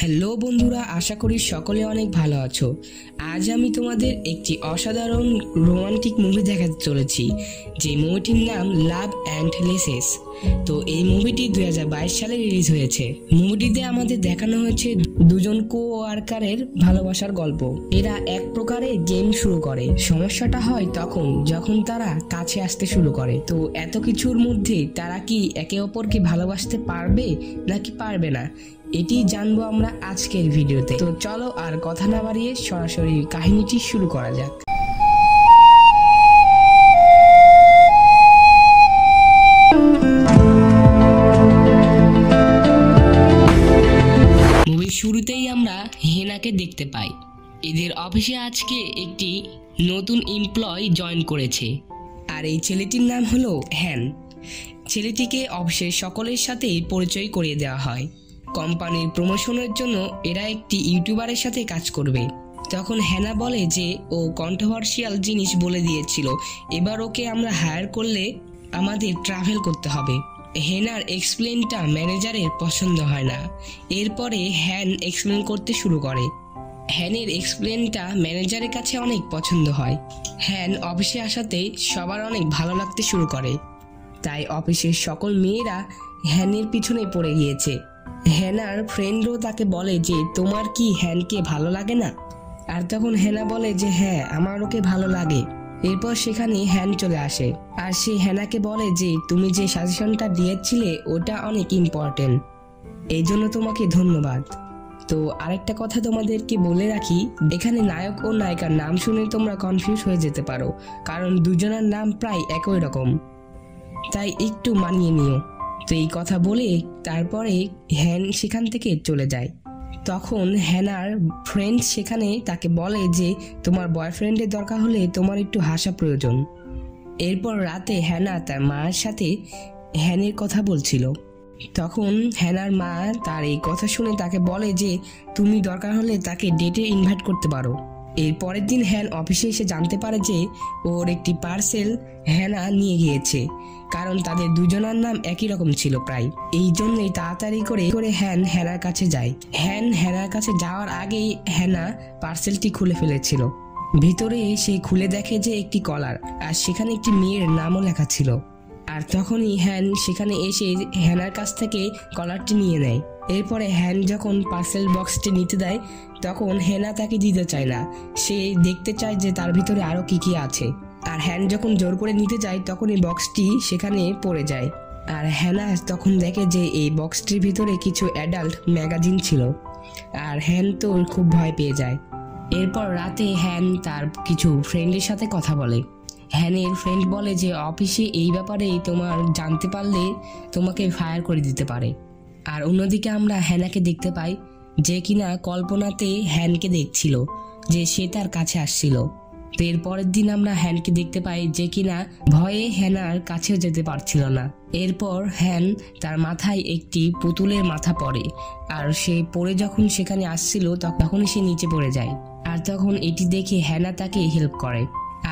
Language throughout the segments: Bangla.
হ্যালো বন্ধুরা, আশা করি সকলে অনেক ভালো আছো। আজ আমি তোমাদের একটি অসাধারণ রোমান্টিক মুভি দেখাতে চলেছি, যে মুভিটির নাম লাভ অ্যান্ড লেসেস। তো এই মুভিটি 2022 সালে রিলিজ হয়েছে। মুভিটিতে আমাদের দেখানো হয়েছে দুজন কো-ওয়ার্কারের ভালোবাসার গল্প। এরা এক প্রকারের গেম শুরু করে। সমস্যাটা হয় তখন যখন তারা কাছে আসতে শুরু করে। তো এত কিছুর মধ্যে তারা কি একে অপরকে ভালোবাসতে পারবে নাকি পারবে না, এটি জানবো আমরা আজকের ভিডিওতে। তো চলো আর কথা না বাড়িয়ে সরাসরি কাহিনীটি শুরু করা যাক। মুভির শুরুতেই আমরা হেনাকে দেখতে পাই। এদের অফিসে আজকে একটি নতুন এমপ্লয় জয়েন করেছে, আর এই ছেলেটির নাম হলো হ্যান। ছেলেটিকে অফিসের সকলের সাথেই পরিচয় করিয়ে দেওয়া হয়। কোম্পানির প্রমোশনের জন্য এরা একটি ইউটিউবারের সাথে কাজ করবে। তখন হ্যানা বলে যে ও কন্ট্রোভার্সিয়াল জিনিস বলে দিয়েছিল, এবার ওকে আমরা হায়ার করলে আমাদের ট্রাভেল করতে হবে। হেনার এক্সপ্লেনটা ম্যানেজারের পছন্দ হয় না। এরপরে হ্যান এক্সপ্লেন করতে শুরু করে। হ্যানের এক্সপ্লেনটা ম্যানেজারের কাছে অনেক পছন্দ হয়। হ্যান অফিসে আসাতে সবার অনেক ভালো লাগতে শুরু করে, তাই অফিসের সকল মেয়েরা হ্যানের পিছনে পড়ে গিয়েছে। হ্যানার ফ্রেন্ডও তাকে বলে যে তোমার কি হ্যানকে ভালো লাগে না? আর তখন হ্যানা বলে যে হ্যাঁ, আমার ওকে ভালো লাগে। এরপর সেখানে হ্যান চলে আসে, আর সে হ্যানাকে বলে যে তুমি যে সাজেশনটা দিয়েছিলে ওটা অনেক ইম্পর্টেন্ট, এই জন্য তোমাকে ধন্যবাদ। তো আরেকটা কথা তোমাদেরকে বলে রাখি, এখানে নায়ক ও নায়িকার নাম শুনে তোমরা কনফিউজ হয়ে যেতে পারো, কারণ দুজনের নাম প্রায় একই রকম, তাই একটু মানিয়ে নিও। তো এই কথা বলে তারপরে হ্যান সেখান থেকে চলে যায়। তখন হ্যানার ফ্রেন্ড সেখানে তাকে বলে যে তোমার বয়ফ্রেন্ডের দরকার হলে তোমার একটু হাসা প্রয়োজন। এরপর রাতে হ্যানা তার মায়ের সাথে হ্যানের কথা বলছিল। তখন হ্যানার মা তার এই কথা শুনে তাকে বলে যে তুমি দরকার হলে তাকে ডেটে ইনভাইট করতে পারো। এর পরের দিন হ্যান অফিসে এসে জানতে পারে যে ওর একটি পার্সেল হ্যানা নিয়ে গিয়েছে, কারণ তাদের দুজনের নাম একই রকম ছিল প্রায়। এই জন্যই তাড়াতাড়ি করে হ্যান হ্যানার কাছে যায়। হ্যান হ্যানার কাছে যাওয়ার আগেই হ্যানা পার্সেলটি খুলে ফেলেছিল। ভিতরে সে খুলে দেখে যে একটি কলার, আর সেখানে একটি মেয়ের নামও লেখা ছিল। আর তখনই হ্যান সেখানে এসে হ্যানার কাছ থেকে কলারটি নিয়ে নেয়। এরপরে হ্যান যখন পার্সেল বক্সটি নিতে দেয় তখন হ্যানা তাকে দিতে চায় না। সে দেখতে চায় যে তার ভিতরে আরো কি কি আছে। আর হ্যান যখন জোর করে নিতে যায় তখন এই বক্সটি সেখানে পড়ে যায়। আর হ্যানা তখন দেখে যে এই বক্সটির ভিতরে কিছু অ্যাডাল্ট ম্যাগাজিন ছিল। আর হ্যান তো খুব ভয় পেয়ে যায়। এরপর রাতে হ্যান তার কিছু ফ্রেন্ডের সাথে কথা বলে। হ্যানের ফ্রেন্ড বলে যে অফিসে এই ব্যাপারে তোমার জানতে পারলে তোমাকে ফায়ার করে দিতে পারে। আর অন্যদিকে আমরা হ্যানাকে দেখতে পাই, যে কিনা কল্পনাতে হ্যানকে দেখছিল, যে সে তার কাছে আসছিল। তো এর পরের দিন আমরা হ্যানকে দেখতে পাই, যে কিনা ভয়ে হ্যানার কাছেও যেতে পারছিল না। এরপর হ্যান তার মাথায় একটি পুতুলের মাথা পড়ে, আর সে পড়ে যখন সেখানে আসছিল তখনই সে নিচে পড়ে যায়। আর তখন এটি দেখে হ্যানা তাকে হেল্প করে।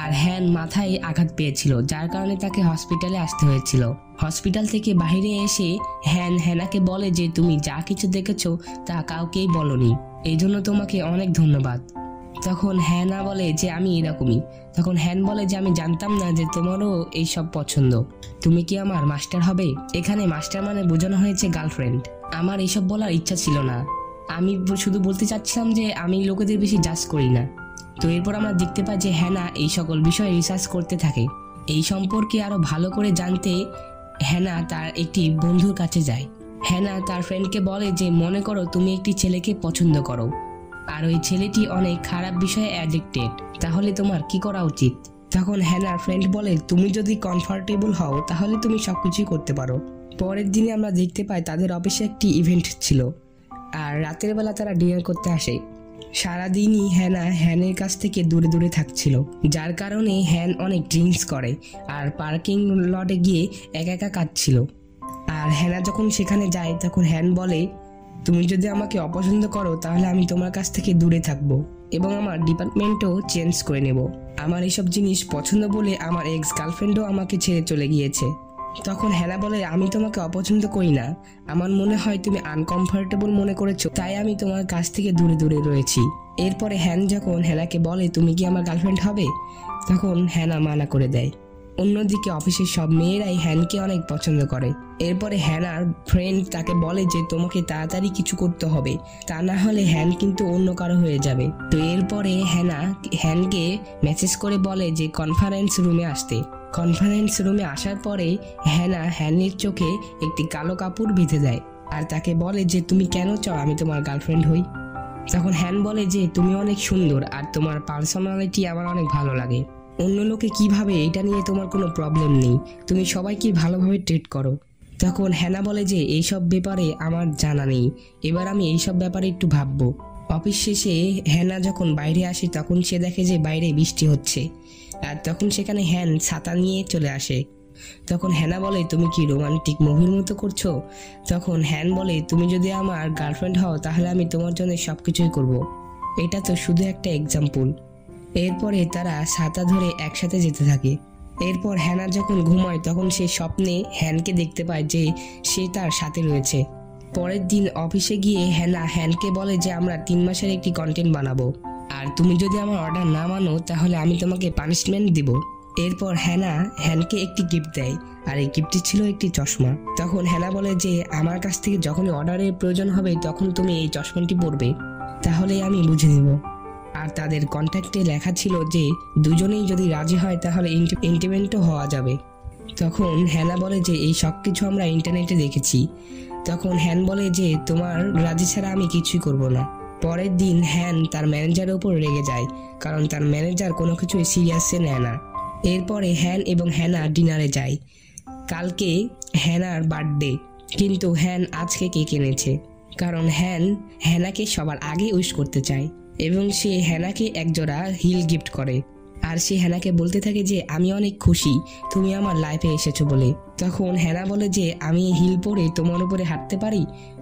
আর হ্যান মাথায় আঘাত পেয়েছিল, যার কারণে তাকে হসপিটালে আসতে হয়েছিল। হসপিটাল থেকে বাইরে এসে হ্যান হ্যানাকে বলে যে তুমি যা কিছু দেখেছো তা কাউকেই বলনি, এই জন্য তোমাকে অনেক ধন্যবাদ। তখন হ্যানা বলে যে আমি এরকমই। তখন হ্যান বলে যে আমি জানতাম না যে তোমারও এইসব পছন্দ, তুমি কি আমার মাস্টার হবে? এখানে মাস্টার মানে বোঝানো হয়েছে গার্লফ্রেন্ড। আমার এইসব বলার ইচ্ছা ছিল না, আমি শুধু বলতে চাচ্ছিলাম যে আমি লোকেদের বেশি জাজ করি না। তো এরপর আমরা দেখতে পাই যে হ্যানা এই সকল বিষয়ে রিসার্চ করতে থাকে। এই সম্পর্কে আরো ভালো করে জানতে হ্যানা তার একটি বন্ধুর কাছে যায়। হ্যানা তার ফ্রেন্ডকে বলে যে মনে করো তুমি একটি ছেলেকে পছন্দ করো, আর ওই ছেলেটি অনেক খারাপ বিষয়ে অ্যাডিক্টেড, তাহলে তোমার কি করা উচিত? তখন হ্যানার ফ্রেন্ড বলে তুমি যদি কমফোর্টেবল হও তাহলে তুমি সবকিছুই করতে পারো। পরের দিনে আমরা দেখতে পাই তাদের অফিসে একটি ইভেন্ট ছিল, আর রাতের বেলা তারা ডিনার করতে আসে। সারাদিনই হ্যানা হ্যানের কাছ থেকে দূরে দূরে থাকছিল, যার কারণে হ্যান অনেক ড্রিঙ্কস করে আর পার্কিং লটে গিয়ে একা একা কাঁদছিল। আর হ্যানা যখন সেখানে যায় তখন হ্যান বলে তুমি যদি আমাকে অপছন্দ করো তাহলে আমি তোমার কাছ থেকে দূরে থাকবো এবং আমার ডিপার্টমেন্টও চেঞ্জ করে নেব। আমার এইসব জিনিস পছন্দ বলে আমার এক্স গার্লফ্রেন্ডও আমাকে ছেড়ে চলে গিয়েছে। তখন হ্যানা বলে, আমি তোমাকে অপছন্দ করি না, আমার মনে হয় তুমি আনকমফোর্টেবল মনে করেছো, তাই আমি তোমার কাছ থেকে দূরে দূরে রয়েছি। এরপরে হ্যান যখন হ্যানাকে বলে, তুমি কি আমার গার্লফ্রেন্ড হবে, তখন হ্যানা মানা করে দেয়। অন্যদিকে অফিসের সব মেয়েরাই হ্যানকে অনেক পছন্দ করে। এরপরে হ্যানার ফ্রেন্ড তাকে বলে যে তোমাকে তাড়াতাড়ি কিছু করতে হবে, তা না হলে হ্যান কিন্তু অন্য কারো হয়ে যাবে। তো এরপরে হ্যানা হ্যানকে মেসেজ করে বলে যে কনফারেন্স রুমে আসতে। কনফারেন্স রুমে আসার পরে হ্যানা হ্যানের চোখে একটি কালো কাপড় বেঁধে দেয় আর তাকে বলে যে তুমি কেন চাও আমি তোমার গার্লফ্রেন্ড হই। তখন হ্যান বলে যে তুমি অনেক সুন্দর আর তোমার পার্সোনালিটি আমার অনেক ভালো লাগে। অন্য লোকে কিভাবে এটা নিয়ে তোমার কোনো প্রবলেম নেই, তুমি সবাইকে ভালোভাবে ট্রিট করো। তখন হ্যানা বলে যে এইসব ব্যাপারে আমার জানা নেই, এবার আমি এইসব ব্যাপারে একটু ভাববো। অফিস শেষে হ্যানা যখন বাইরে আসে তখন সে দেখে যে বাইরে বৃষ্টি হচ্ছে, আর তখন সেখানে হ্যান ছাতা নিয়ে চলে আসে। তখন হ্যানা বলে, তুমি কি রোমান্টিক মুভির মতো করছো? তখন হ্যান বলে, তুমি যদি আমার গার্লফ্রেন্ড হও তাহলে আমি তোমার জন্য সবকিছুই করব। এটা তো শুধু একটা এক্সাম্পল। এরপরে তারা ছাতা ধরে একসাথে যেতে থাকে। এরপর হ্যানা যখন ঘুমায় তখন সে স্বপ্নে হ্যানকে দেখতে পায় যে সে তার সাথে রয়েছে। পরের দিন অফিসে গিয়ে হ্যানা হ্যানকে বলে যে আমরা 3 মাসের একটি কন্টেন্ট বানাবো, আর তুমি যদি আমার অর্ডার না মানো তাহলে আমি তোমাকে পানিশমেন্ট দিব। এরপর হ্যানা হ্যানকে একটি গিফট দেয়, আর এই গিফটটি ছিল একটি চশমা। তখন হ্যানা বলে যে আমার কাছ থেকে যখনই অর্ডারের প্রয়োজন হবে তখন তুমি এই চশমাটি পরবে, তাহলে আমি বুঝে নিব। আর তাদের কন্ট্যাক্টে লেখা ছিল যে দুজনেই যদি রাজি হয় তাহলে ইন্টিমেন্টও হওয়া যাবে। তখন হ্যানা বলে যে এই সব কিছু আমরা ইন্টারনেটে দেখেছি। তখন হ্যান বলে যে তোমার রাজি ছাড়া আমি কিছুই করব না। পরের দিন হ্যান তার ম্যানেজারের উপর রেগে যায়, কারণ তার ম্যানেজার কোনো কিছুই সিরিয়াসে নেয় না। এরপরে হ্যান এবং হ্যানা ডিনারে যায়। কালকে হ্যানার বার্থডে, কিন্তু হ্যান আজকে কেক এনেছে, কারণ হ্যান হ্যানাকে সবার আগে উইশ করতে চায় এবং সে হ্যানাকে একজোড়া হিল গিফট করে। আর সে হ্যানাকে বলতে থাকে যে আমি অনেক খুশি তুমি আমার লাইফে এসেছো বলে। তখন হ্যানা বলে যে আমি হিল পরে তোমার উপরে হাঁটতে পারি?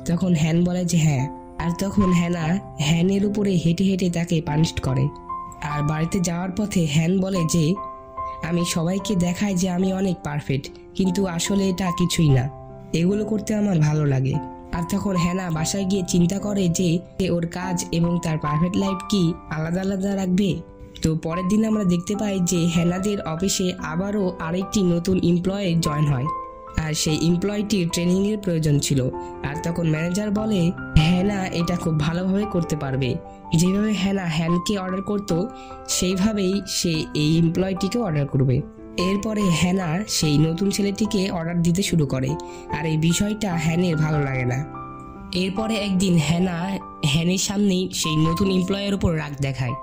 তখন হ্যান বলে যে হ্যাঁ। আর তখন হ্যানা হ্যানের উপরে হেঁটে হেঁটে তাকে পানিশ করে। আর বাড়িতে যাওয়ার পথে হ্যান বলে যে আমি সবাইকে দেখাই যে আমি অনেক পারফেক্ট, কিন্তু আসলে এটা কিছুই না, এগুলো করতে আমার ভালো লাগে। আর তখন হ্যানা বাসায় গিয়ে চিন্তা করে যে ওর কাজ এবং তার প্রাইভেট লাইফ কি আলাদা আলাদা রাখবে। তো পরের দিন আমরা দেখতে পাই যে হ্যানাদের অফিসে আবারও আরেকটি নতুন এমপ্লয়ি জয়েন হয়, আর সেই এমপ্লয়িটির ট্রেনিংয়ের প্রয়োজন ছিল। আর তখন ম্যানেজার বলে হ্যানা এটা খুব ভালোভাবে করতে পারবে। যেভাবে হ্যানা হ্যানকে অর্ডার করত সেইভাবেই সে এই এমপ্লয়িটিকে অর্ডার করবে। এরপরে হ্যানা সেই নতুন ছেলেটিকে অর্ডার দিতে শুরু করে, আর এই বিষয়টা হ্যানের ভালো লাগে না। এরপরে একদিন হ্যানা হ্যানের সামনেই সেই নতুন এমপ্লয়ের উপর রাগ দেখায়।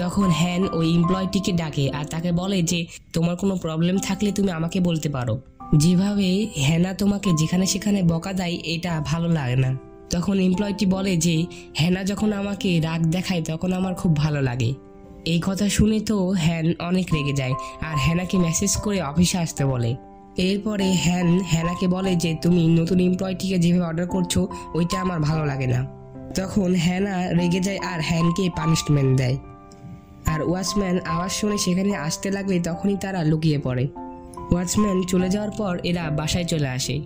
তখন হ্যান ওই এমপ্লয়িটিকে ডাকে আর তাকে বলে যে তোমার কোনো প্রবলেম থাকলে তুমি আমাকে বলতে পারো। যেভাবে হ্যানা তোমাকে যেখানে সেখানে বকা দেয় এটা ভালো লাগে না। তখন এমপ্লয়িটি বলে যে হ্যানা যখন আমাকে রাগ দেখায় তখন আমার খুব ভালো লাগে। এই কথা শুনে তো হ্যান অনেক রেগে যায় আর হ্যানাকে মেসেজ করে অফিসে আসতে বলে। এরপরে হ্যান হ্যানাকে বলে যে তুমি নতুন এমপ্লয়িটিকে যেভাবে অর্ডার করছো ওইটা আমার ভালো লাগে না। তখন হ্যানা রেগে যায় আর হ্যানকে পানিশমেন্ট দেয়। আর ওয়াচম্যান আওয়াজ শুনে সেখানে আসতে লাগলে তখনই তারা লুকিয়ে পড়ে। ওয়াচম্যান চলে যাওয়ার পর এরা বাসায় চলে আসে।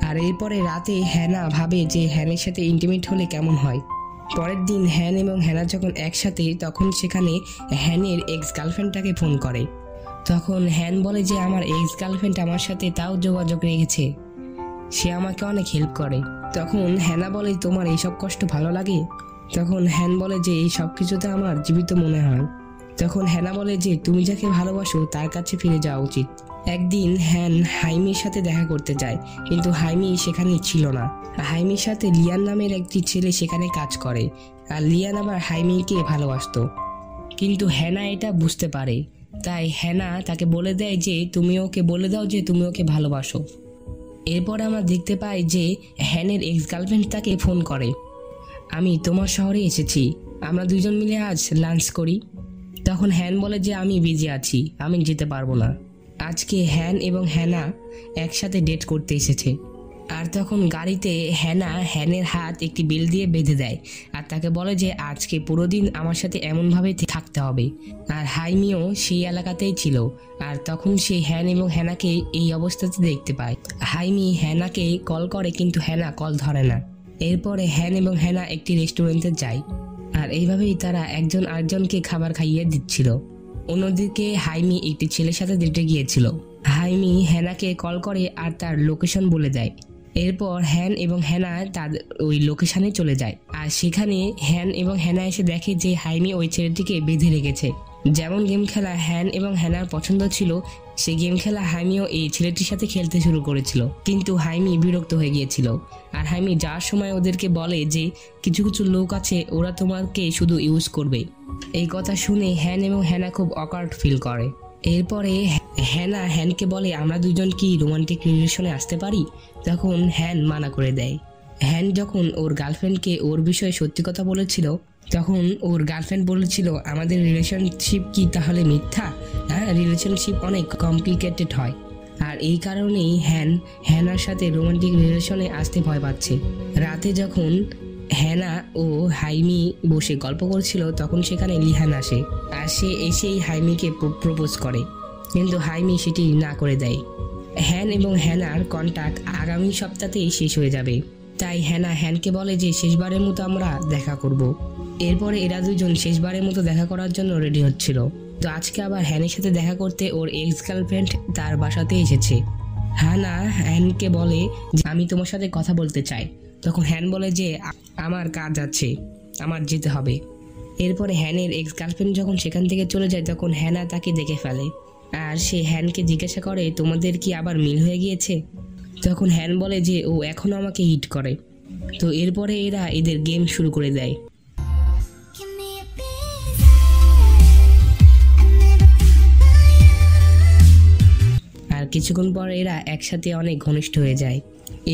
আর এরপরে রাতে হ্যানা ভাবে যে হ্যানের সাথে ইন্টিমেট হলে কেমন হয়। পরের দিন হ্যান এবং হ্যানা যখন একসাথে তখন সেখানে হ্যানের এক্স গার্লফ্রেন্ডটাকে ফোন করে। তখন হ্যান বলে যে আমার এক্স গার্লফ্রেন্ড আমার সাথে তাও যোগাযোগ রেখেছে, সে আমাকে অনেক হেল্প করে। তখন হ্যানা বলে তোমার এইসব কষ্ট ভালো লাগে? তখন হ্যান বলে যে এই সব কিছুতে আমার জীবিত মনে হয়। তখন হ্যানা বলে যে তুমি যাকে ভালোবাসো তার কাছে ফিরে যাওয়া উচিত। একদিন হ্যান হাইমির সাথে দেখা করতে যায়, কিন্তু হাইমি সেখানে ছিল না। হাইমির সাথে লিয়ান নামের একটি ছেলে সেখানে কাজ করে, আর লিয়ান আবার হাইমিকে ভালোবাসতো, কিন্তু হ্যানা এটা বুঝতে পারে। তাই হ্যানা তাকে বলে দেয় যে তুমি ওকে বলে দাও যে তুমি ওকে ভালোবাসো। এরপর আমরা দেখতে পাই যে হ্যানের এক্স গার্লফ্রেন্ড তাকে ফোন করে, আমি তোমার শহরে এসেছি, আমরা দুজন মিলে আজ লাঞ্চ করি। তখন হ্যান বলে যে আমি বিজি আছি, আমি যেতে পারবো না। আজকে হ্যান এবং হ্যানা একসাথে ডেট করতে এসেছে। আর তখন গাড়িতে হ্যানের হাত একটি বেল দিয়ে বেঁধে দেয় আর তাকে বলে যে আজকে পুরো দিন আমার সাথে এমনভাবে থাকতে হবে। আর হাইমিও সেই এলাকাতেই ছিল। আর তখন সে হ্যান এবং হ্যানাকে এই অবস্থাতে দেখতে পায়। হাইমি হ্যানাকে কল করে কিন্তু হ্যানা কল ধরে না। এরপরে হ্যান এবং হ্যানা একটি রেস্টুরেন্টে যায় আর এইভাবেই তারা একজন আরেকজনকে খাবার খাইয়ে দিচ্ছিল। অন্যদিকে হাইমি একটি ছেলের সাথে ডেটে গিয়েছিল। হাইমি হ্যানাকে কল করে আর তার লোকেশন বলে দেয়। এরপর হ্যান এবং হ্যানা তাদের ওই লোকেশনে চলে যায় আর সেখানে হ্যান এবং হ্যানা এসে দেখে যে হাইমি ওই ছেলেটিকে বেঁধে রেখেছে। যেমন গেম খেলা হ্যান এবং হ্যানার পছন্দ ছিল, সেই গেম খেলা হাইমিও এই ছেলেটির সাথে খেলতে শুরু করেছিল, কিন্তু হাইমি বিরক্ত হয়ে গিয়েছিল। আর হাইমি যাওয়ার সময় ওদেরকে বলে যে কিছু কিছু লোক আছে, ওরা তোমাকে শুধু ইউজ করবে। এই কথা শুনে হ্যান এবং হ্যানা খুব অকার্ড ফিল করে। এরপরে হ্যানা হ্যানকে বলে আমরা দুজন কি রোমান্টিক রিলেশনে আসতে পারি? তখন হ্যান মানা করে দেয়। হ্যান যখন ওর গার্লফ্রেন্ডকে ওর বিষয়ে সত্যি কথা বলেছিল তখন ওর গার্লফ্রেন্ড বলেছিল আমাদের রিলেশনশিপ কি তাহলে মিথ্যা? হ্যাঁ, রিলেশনশিপ অনেক কমপ্লিকেটেড হয়। আর এই কারণেই হ্যানার সাথে রোমান্টিক রিলেশনে আসতে ভয় পাচ্ছে। রাতে যখন হ্যানা ও হাইমি বসে গল্প করছিল তখন সেখানে লিহান আসে আর সে এসেই হাইমিকে প্রপোজ করে, কিন্তু হাইমি সেটি না করে দেয়। হ্যান এবং হ্যানার কন্ট্যাক্ট আগামী সপ্তাহেই শেষ হয়ে যাবে, তাই হ্যানা হ্যানকে বলে যে শেষবারের মতো আমরা দেখা করব। এরপরে এরা দুজন শেষবারের মতো দেখা করার জন্য রেডি হচ্ছিল। তো আজকে আবার হ্যানের সাথে দেখা করতে ওর এক্স গার্লফ্রেন্ড তার বাসাতে এসেছে। হ্যানা হ্যানকে বলে যে আমি তোমার সাথে কথা বলতে চাই। তখন হ্যান বলে যে আমার কাজ আছে, আমার যেতে হবে। এরপরে হ্যানের এক্স গার্লফ্রেন্ড যখন সেখান থেকে চলে যায় তখন হ্যানা তাকে দেখে ফেলে আর সে হ্যানকে জিজ্ঞাসা করে তোমাদের কি আবার মিল হয়ে গিয়েছে? তখন হ্যান বলে যে ও এখনও আমাকে হিট করে। তো এরপরে এরা এদের গেম শুরু করে দেয়। আর কিছুক্ষণ পর এরা একসাথে অনেক ঘনিষ্ঠ হয়ে যায়।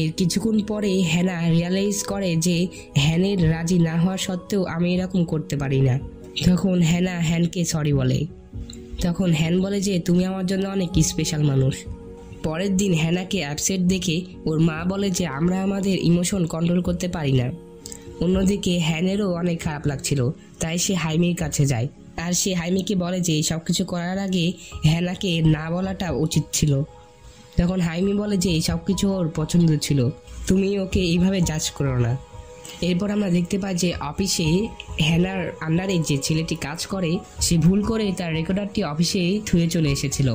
এর কিছুক্ষণ পরে হ্যানা রিয়ালাইজ করে যে হ্যানের রাজি না হওয়া সত্ত্বেও আমি এরকম করতে পারি না। তখন হ্যানা হ্যানকে সরি বলে। তখন হ্যান বলে যে তুমি আমার জন্য অনেক স্পেশাল মানুষ। পরের দিন হ্যানাকে আপসেট দেখে ওর মা বলে যে আমরা আমাদের ইমোশন কন্ট্রোল করতে পারি না। অন্যদিকে হ্যানেরও অনেক খারাপ লাগছিল, তাই সে হাইমির কাছে যায় আর সে হাইমিকে বলে যে সব কিছু করার আগে হ্যানাকে না বলাটা উচিত ছিল। তখন হাইমি বলে যে সব কিছু ওর পছন্দ ছিল, তুমি ওকে এইভাবে জাজ করো না। এরপর আমরা দেখতে পাই যে অফিসে হ্যানার আন্ডারে যে ছেলেটি কাজ করে সে ভুল করে তার রেকর্ডারটি অফিসে থুয়ে চলে এসেছিল।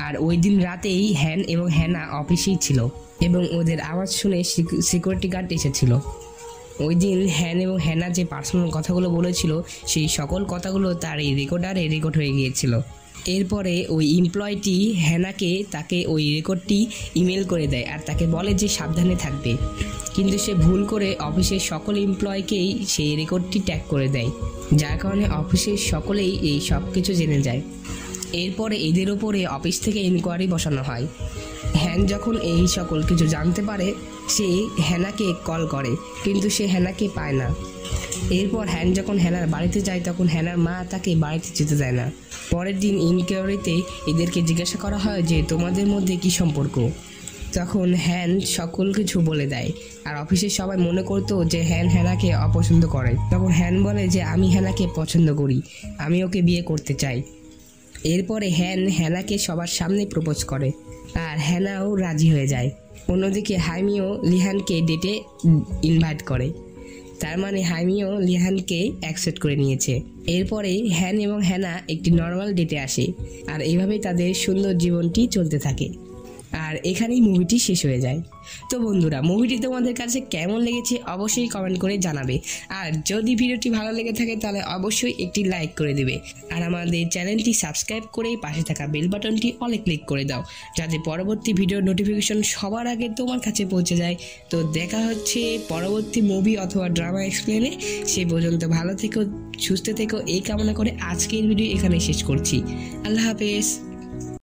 আর ওই দিন রাতেই হ্যান এবং হ্যানা অফিসেই ছিল এবং ওদের আওয়াজ শুনে সিকিউরিটি গার্ড এসেছিল। ওই দিন হ্যান এবং হ্যানা যে পার্সোনাল কথাগুলো বলেছিল সেই সকল কথাগুলো তার এই রেকর্ডারে রেকর্ড হয়ে গিয়েছিল। এরপরে ওই এমপ্লয়টি হ্যানাকে তাকে ওই রেকর্ডটি ইমেল করে দেয় আর তাকে বলে যে সাবধানে থাকবে, কিন্তু সে ভুল করে অফিসের সকল এমপ্লয়কেই সেই রেকর্ডটি ট্যাগ করে দেয়, যার কারণে অফিসের সকলেই এই সব কিছু জেনে যায়। এরপরে এদের ওপরে অফিস থেকে ইনকোয়ারি বসানো হয়। হ্যান যখন এই সকল কিছু জানতে পারে সে হ্যানাকে কল করে, কিন্তু সে হ্যানাকে পায় না। এরপর হ্যান যখন হ্যানার বাড়িতে যায় তখন হ্যানার মা তাকে বাড়িতে যেতে দেয় না। পরের দিন ইনকোয়ারিতে এদেরকে জিজ্ঞাসা করা হয় যে তোমাদের মধ্যে কি সম্পর্ক। তখন হ্যান সকল কিছু বলে দেয় আর অফিসের সবাই মনে করতো যে হ্যান হ্যানাকে অপছন্দ করে। তখন হ্যান বলে যে আমি হ্যানাকে পছন্দ করি, আমি ওকে বিয়ে করতে চাই। এরপরে হ্যান হ্যানাকে সবার সামনে প্রপোজ করে আর হ্যানাও রাজি হয়ে যায়। অন্যদিকে হাইমিও লিহানকে ডেটে ইনভাইট করে, তার মানে হাইমিও লিহানকে অ্যাকসেপ্ট করে নিয়েছে। এরপরে হ্যান এবং হ্যানা একটি নর্মাল ডেটে আসে আর এইভাবেই তাদের সুন্দর জীবনটি চলতে থাকে। আর এখানেই মুভিটি শেষ হয়ে যায়। তো বন্ধুরা, মুভিটি তোমাদের কাছে কেমন লেগেছে অবশ্যই কমেন্ট করে জানাবে। আর যদি ভিডিওটি ভালো লেগে থাকে তাহলে অবশ্যই একটি লাইক করে দেবে আর আমাদের চ্যানেলটি সাবস্ক্রাইব করে পাশে থাকা বেল বাটনটি অলে ক্লিক করে দাও, যাতে পরবর্তী ভিডিওর নোটিফিকেশন সবার আগে তোমার কাছে পৌঁছে যায়। তো দেখা হচ্ছে পরবর্তী মুভি অথবা ড্রামা এক্সপ্লেনে। সে পর্যন্ত ভালো থেকো, সুস্থ থেকো এই কামনা করে আজকের ভিডিও এখানে শেষ করছি। আল্লাহ হাফেজ।